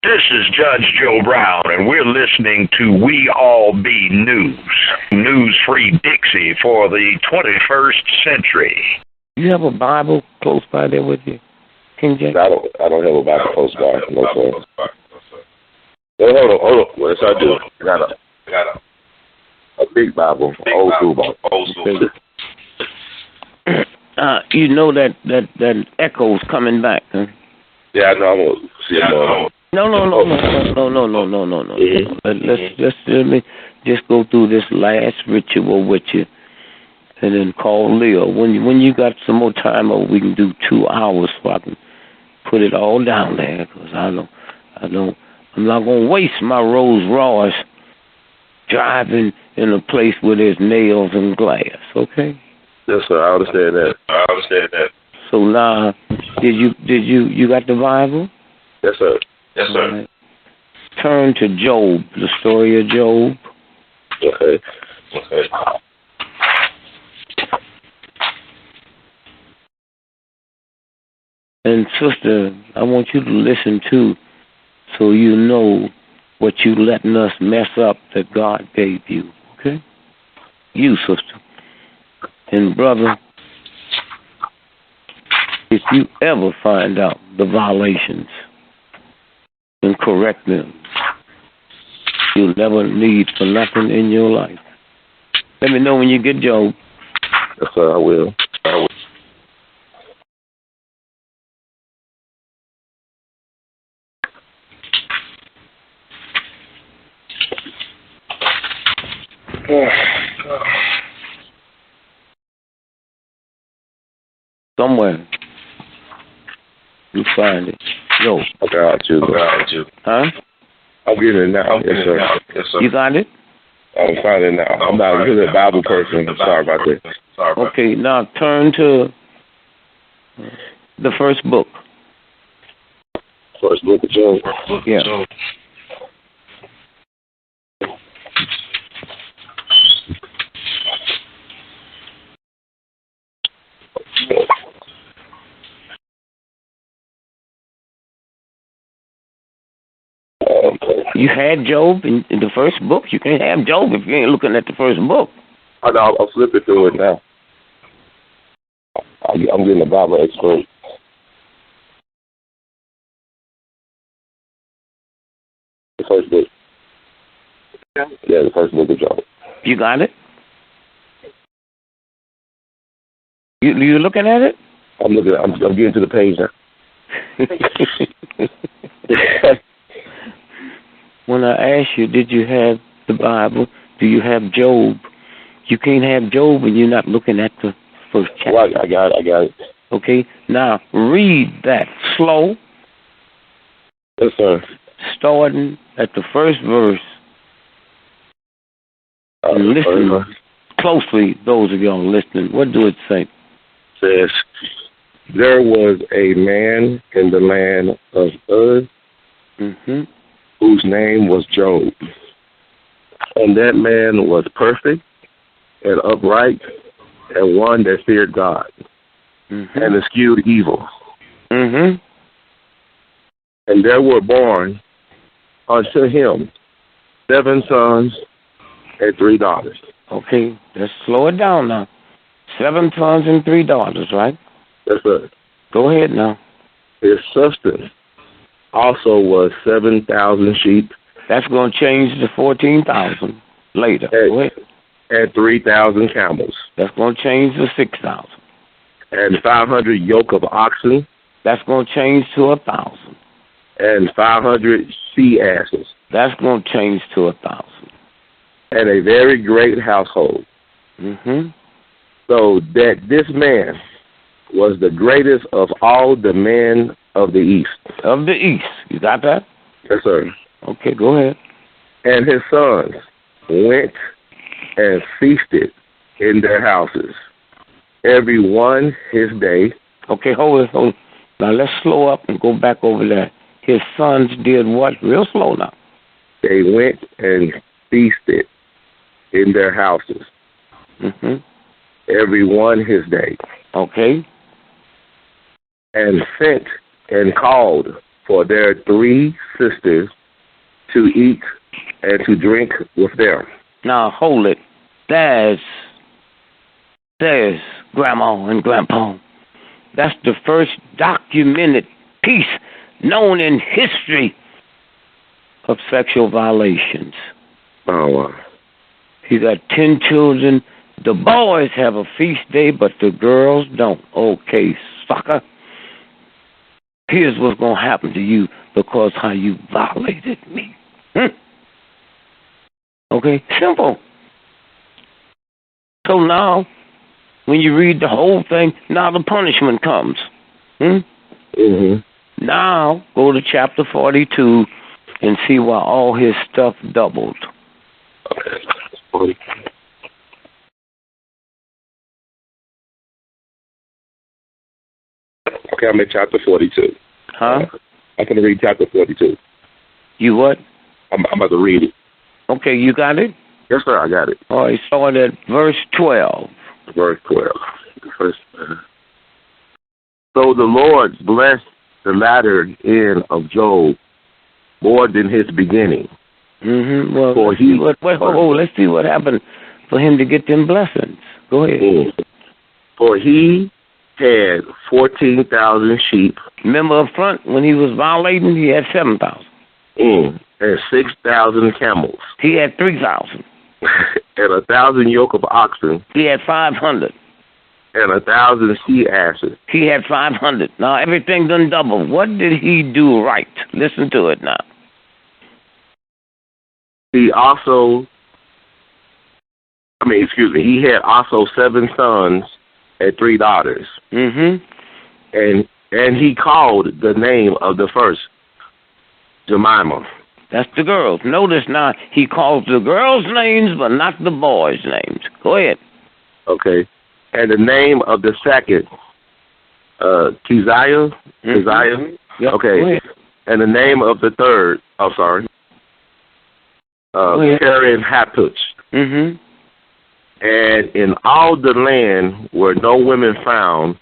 This is Judge Joe Brown, and we're listening to We All Be News. News-free Dixie for the 21st century. You have a Bible close by there with you, King James? I don't have a Bible close by. No, sir. Hold on. Yes, I do. I got a big Bible, old school Bible. You know that echo's coming back, huh? Yeah, I know. I'm gonna see it. No. Let me just go through this last ritual with you, and then call Leo. When you got some more time, or we can do 2 hours, so I can put it all down there. Because I'm not gonna waste my Rolls Royce driving in a place where there's nails and glass. Okay. Yes, sir. I understand that. So now, did you got the Bible? Yes, sir. Right. Turn to Job, the story of Job. Okay. And sister, I want you to listen too, so you know what you letting us mess up that God gave you. Okay? You, sister. And brother, if you ever find out the violations and correct them, you'll never need for nothing in your life. Let me know when you get Job. Yes, sir, I will. Somewhere you find it. Yo. I got you. Huh? I'm getting it now. Yes, sir. You got it? I'm finding it now. I'm not really a Bible person. I'm sorry about that. Okay, now turn to the first book. First book of Job. Yeah. You had Job in the first book. You can't have Job if you ain't looking at the first book. I'll flip it through it now. I'm getting a Bible expert. The first book. Yeah, the first book of Job. You got it? You looking at it? I'm looking. I'm getting to the page now. When I asked you, did you have the Bible? Do you have Job? You can't have Job when you're not looking at the first chapter. Well, I got it. Okay, now read that slow. Yes, sir. Starting at the first verse. And listen closely, those of y'all listening. What do it say? It says, there was a man in the land of Uz, whose name was Job. And that man was perfect and upright and one that feared God and eschewed evil. And there were born unto him 7 sons and 3 daughters. Okay, let's slow it down now. 7 sons and 3 daughters, right? Yes, sir. Go ahead now. His substance also was 7,000 sheep. That's going to change to 14,000 later. Go ahead. And 3,000 camels. That's going to change to 6,000. And 500 yoke of oxen. That's going to change to 1,000. And 500 sea asses. That's going to change to 1,000. And a very great household. So that this man was the greatest of all the men of the East. Of the East. You got that? Yes, sir. Okay, go ahead. And his sons went and feasted in their houses, every one his day. Okay, hold it. Now let's slow up and go back over there. His sons did what? Real slow now. They went and feasted in their houses, every one his day. Okay. And sent and called for their 3 sisters to eat and to drink with them. Now, hold it. There's Grandma and Grandpa. That's the first documented piece known in history of sexual violations. Oh, wow. He got 10 children. The boys have a feast day, but the girls don't. Okay, sucker. Here's what's going to happen to you because how you violated me. Okay, simple. So now, when you read the whole thing, now the punishment comes. Now, go to chapter 42 and see why all his stuff doubled. Okay. Okay, I'm in chapter 42. Huh? I'm going to read chapter 42. You what? I'm about to read it. Okay, you got it? Yes, sir, I got it. All right, start at verse 12. Verse 12. So the Lord blessed the latter end of Job more than his beginning. Well, let's see what happened for him to get them blessings. Go ahead. For he had 14,000 sheep. Remember up front, when he was violating, he had 7,000. And 6,000 camels. He had 3,000. And 1,000 yoke of oxen. He had 500. And 1,000 sea asses. He had 500. Now everything done double. What did he do right? Listen to it now. He had also 7 sons and 3 daughters. And he called the name of the first Jemima. That's the girls. Notice now, he calls the girls' names, but not the boys' names. Go ahead. Okay. And the name of the second, Keziah? Yep. Okay. And the name of the third, Karen Happuch. And in all the land were no women found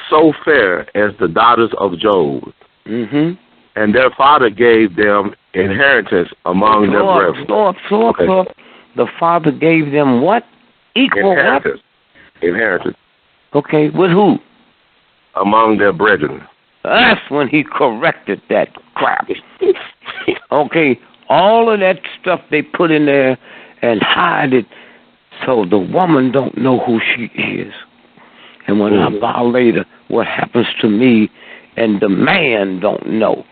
so fair as the daughters of Job. And their father gave them inheritance among their brethren. The father gave them what? Equal inheritance. Inheritance. Okay, with who? Among their brethren. That's when he corrected that crap. Okay, all of that stuff they put in there and hide it so the woman don't know who she is. And when I violate her, what happens to me and the man don't know.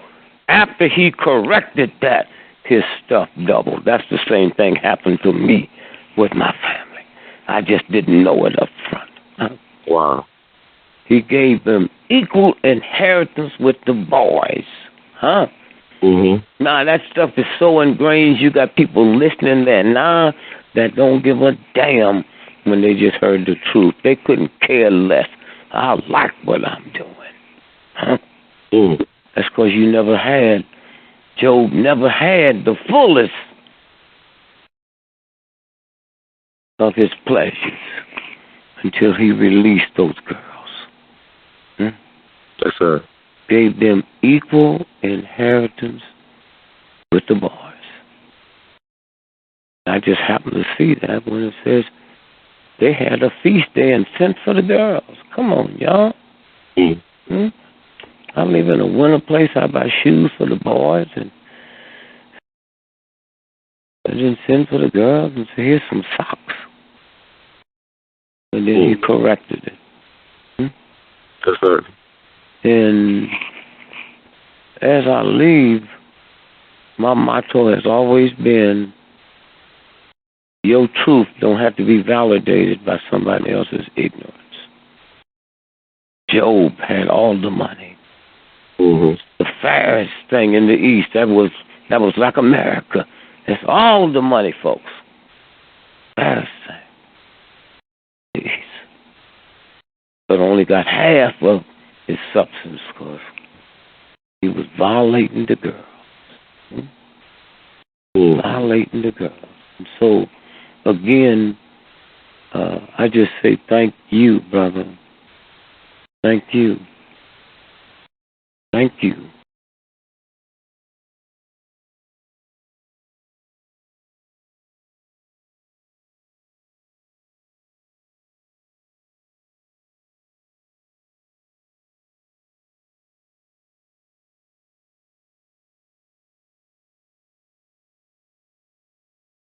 After he corrected that, his stuff doubled. That's the same thing happened to me with my family. I just didn't know it up front. Wow. He gave them equal inheritance with the boys. Now, that stuff is so ingrained, you got people listening there now that don't give a damn when they just heard the truth. They couldn't care less. I like what I'm doing. That's because Job never had the fullest of his pleasures until he released those girls. Yes, sir. Gave them equal inheritance with the boys. I just happened to see that when it says they had a feast day and sent for the girls. Come on, y'all. I live in a winter place. I buy shoes for the boys, and I didn't send for the girls and say, here's some socks. And then he corrected it. Yes, sir. And as I leave, my motto has always been, your truth don't have to be validated by somebody else's ignorance. Job had all the money. The fairest thing in the East, that was like America. It's all the money, folks. Fairest thing. But only got half of his substance because he was violating the girls. Violating the girls. And so, again, I just say thank you, brother. Thank you. Thank you